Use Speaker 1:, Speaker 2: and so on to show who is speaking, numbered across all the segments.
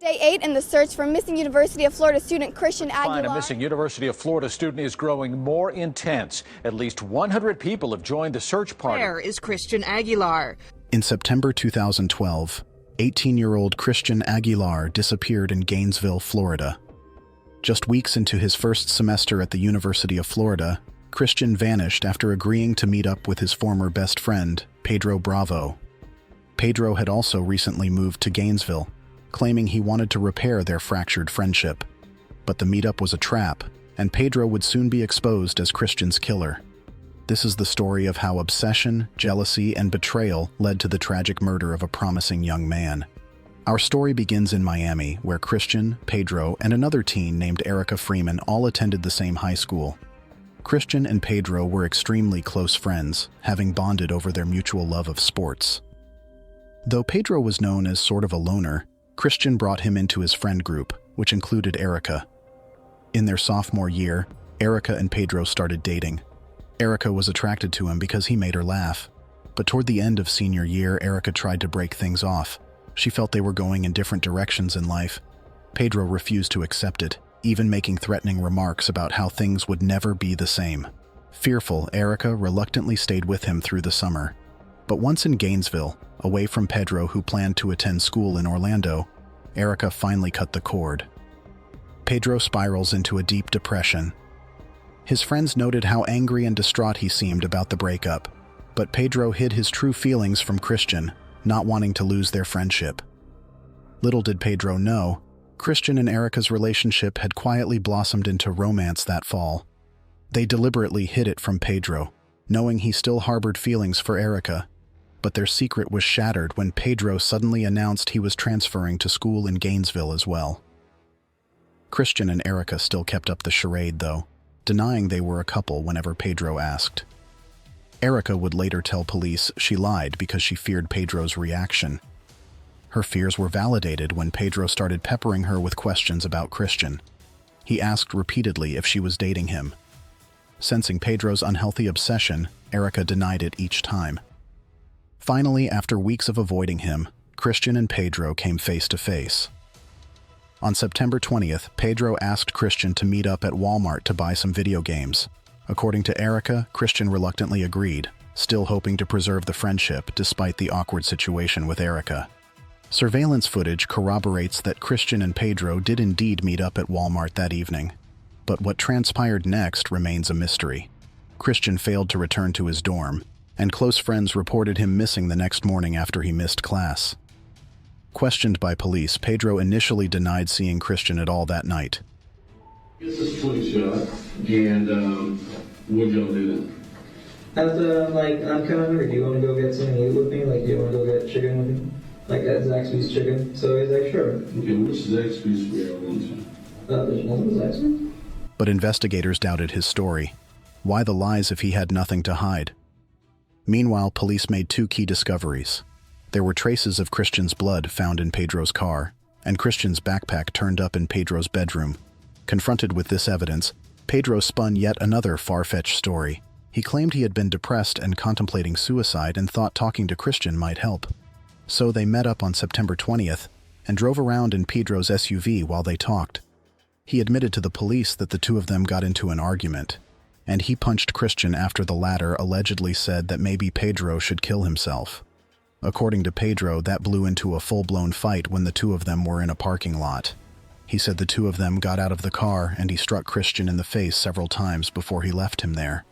Speaker 1: Day 8 in the search for missing University of Florida student Christian Aguilar.
Speaker 2: Find a missing University of Florida student is growing more intense. At least 100 people have joined the search party.
Speaker 3: Where is Christian Aguilar?
Speaker 4: In September 2012, 18-year-old Christian Aguilar disappeared in Gainesville, Florida. Just weeks into his first semester at the University of Florida, Christian vanished after agreeing to meet up with his former best friend, Pedro Bravo. Pedro had also recently moved to Gainesville, claiming he wanted to repair their fractured friendship. But the meetup was a trap, and Pedro would soon be exposed as Christian's killer. This is the story of how obsession, jealousy, and betrayal led to the tragic murder of a promising young man. Our story begins in Miami, where Christian, Pedro, and another teen named Erika Friman all attended the same high school. Christian and Pedro were extremely close friends, having bonded over their mutual love of sports. Though Pedro was known as sort of a loner, Christian brought him into his friend group, which included Erika. In their sophomore year, Erika and Pedro started dating. Erika was attracted to him because he made her laugh. But toward the end of senior year, Erika tried to break things off. She felt they were going in different directions in life. Pedro refused to accept it, even making threatening remarks about how things would never be the same. Fearful, Erika reluctantly stayed with him through the summer. But once in Gainesville, away from Pedro who planned to attend school in Orlando, Erika finally cut the cord. Pedro spirals into a deep depression. His friends noted how angry and distraught he seemed about the breakup, but Pedro hid his true feelings from Christian, not wanting to lose their friendship. Little did Pedro know, Christian and Erika's relationship had quietly blossomed into romance that fall. They deliberately hid it from Pedro, knowing he still harbored feelings for Erika. But their secret was shattered when Pedro suddenly announced he was transferring to school in Gainesville as well. Christian and Erika still kept up the charade, though, denying they were a couple whenever Pedro asked. Erika would later tell police she lied because she feared Pedro's reaction. Her fears were validated when Pedro started peppering her with questions about Christian. He asked repeatedly if she was dating him. Sensing Pedro's unhealthy obsession, Erika denied it each time. Finally, after weeks of avoiding him, Christian and Pedro came face to face. On September 20th, Pedro asked Christian to meet up at Walmart to buy some video games. According to Erika, Christian reluctantly agreed, still hoping to preserve the friendship despite the awkward situation with Erika. Surveillance footage corroborates that Christian and Pedro did indeed meet up at Walmart that evening. But what transpired next remains a mystery. Christian failed to return to his dorm, and close friends reported him missing the next morning after he missed class. Questioned by police, Pedro initially denied seeing Christian at all that night.
Speaker 5: It's a swing shot, and what y'all do?
Speaker 6: After I'm kind of hungry. Do you want to go get something to eat with me? Do you want to go get chicken with me? At Zaxby's chicken. So he's like, sure.
Speaker 5: Okay, what's Zaxby's for y'all lunch?
Speaker 6: There's nothing Zaxby's.
Speaker 4: But investigators doubted his story. Why the lies if he had nothing to hide? Meanwhile, police made two key discoveries. There were traces of Christian's blood found in Pedro's car, and Christian's backpack turned up in Pedro's bedroom. Confronted with this evidence, Pedro spun yet another far-fetched story. He claimed he had been depressed and contemplating suicide and thought talking to Christian might help. So they met up on September 20th and drove around in Pedro's SUV while they talked. He admitted to the police that the two of them got into an argument, and he punched Christian after the latter allegedly said that maybe Pedro should kill himself. According to Pedro, that blew into a full-blown fight when the two of them were in a parking lot. He said the two of them got out of the car and he struck Christian in the face several times before he left him there.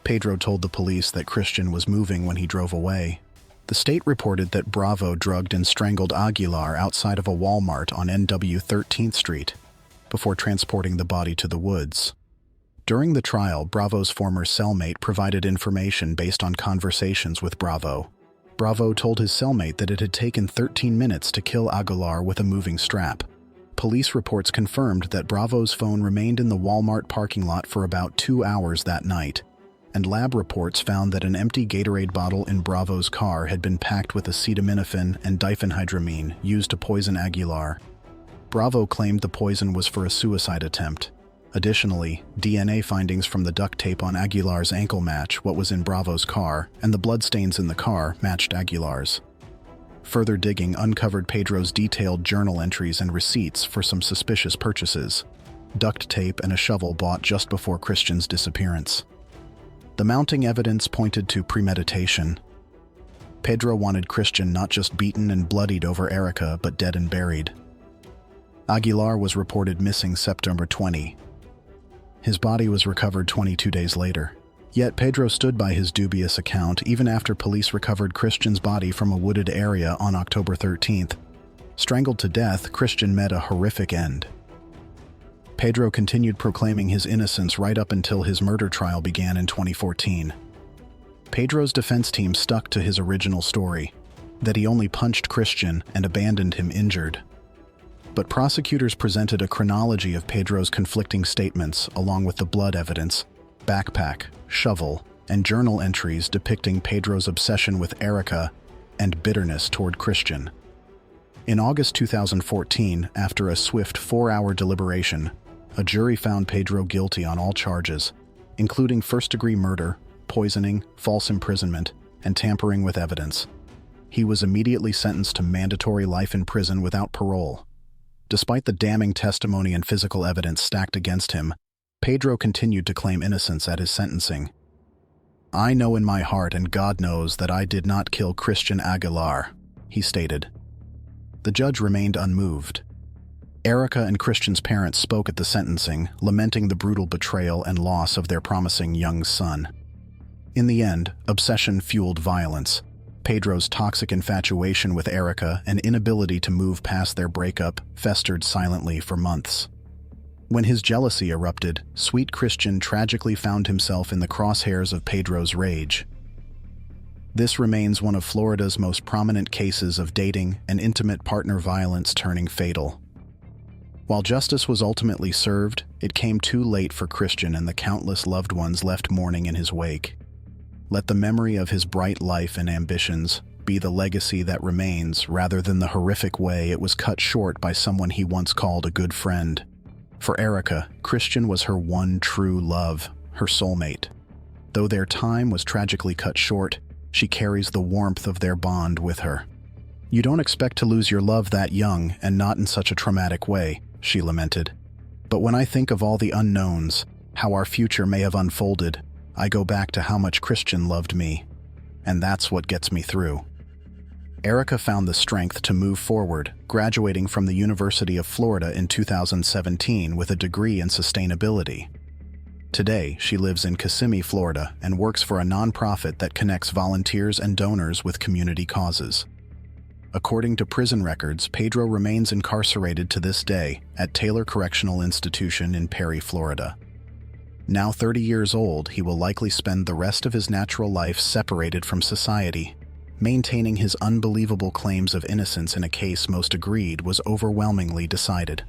Speaker 4: Pedro told the police that Christian was moving when he drove away. The state reported that Bravo drugged and strangled Aguilar outside of a Walmart on NW 13th Street before transporting the body to the woods. During the trial, Bravo's former cellmate provided information based on conversations with Bravo. Bravo told his cellmate that it had taken 13 minutes to kill Aguilar with a moving strap. Police reports confirmed that Bravo's phone remained in the Walmart parking lot for about 2 hours that night, and lab reports found that an empty Gatorade bottle in Bravo's car had been packed with acetaminophen and diphenhydramine used to poison Aguilar. Bravo claimed the poison was for a suicide attempt. Additionally, DNA findings from the duct tape on Aguilar's ankle match what was in Bravo's car, and the bloodstains in the car matched Aguilar's. Further digging uncovered Pedro's detailed journal entries and receipts for some suspicious purchases: duct tape and a shovel bought just before Christian's disappearance. The mounting evidence pointed to premeditation. Pedro wanted Christian not just beaten and bloodied over Erika, but dead and buried. Aguilar was reported missing September 20. His body was recovered 22 days later. Yet Pedro stood by his dubious account even after police recovered Christian's body from a wooded area on October 13th. Strangled to death, Christian met a horrific end. Pedro continued proclaiming his innocence right up until his murder trial began in 2014. Pedro's defense team stuck to his original story, that he only punched Christian and abandoned him injured. But prosecutors presented a chronology of Pedro's conflicting statements along with the blood evidence, backpack, shovel, and journal entries depicting Pedro's obsession with Erika and bitterness toward Christian. In August 2014, after a swift 4-hour deliberation, a jury found Pedro guilty on all charges, including first-degree murder, poisoning, false imprisonment, and tampering with evidence. He was immediately sentenced to mandatory life in prison without parole. Despite the damning testimony and physical evidence stacked against him, Pedro continued to claim innocence at his sentencing. "I know in my heart, and God knows, that I did not kill Christian Aguilar," he stated. The judge remained unmoved. Erika and Christian's parents spoke at the sentencing, lamenting the brutal betrayal and loss of their promising young son. In the end, obsession fueled violence. Pedro's toxic infatuation with Erika and inability to move past their breakup festered silently for months. When his jealousy erupted, sweet Christian tragically found himself in the crosshairs of Pedro's rage. This remains one of Florida's most prominent cases of dating and intimate partner violence turning fatal. While justice was ultimately served, it came too late for Christian and the countless loved ones left mourning in his wake. Let the memory of his bright life and ambitions be the legacy that remains, rather than the horrific way it was cut short by someone he once called a good friend. For Erika, Christian was her one true love, her soulmate. Though their time was tragically cut short, she carries the warmth of their bond with her. "You don't expect to lose your love that young, and not in such a traumatic way," she lamented. "But when I think of all the unknowns, how our future may have unfolded, I go back to how much Christian loved me. And that's what gets me through." Erika found the strength to move forward, graduating from the University of Florida in 2017 with a degree in sustainability. Today, she lives in Kissimmee, Florida, and works for a nonprofit that connects volunteers and donors with community causes. According to prison records, Pedro remains incarcerated to this day at Taylor Correctional Institution in Perry, Florida. Now 30 years old, he will likely spend the rest of his natural life separated from society, maintaining his unbelievable claims of innocence in a case most agreed was overwhelmingly decided.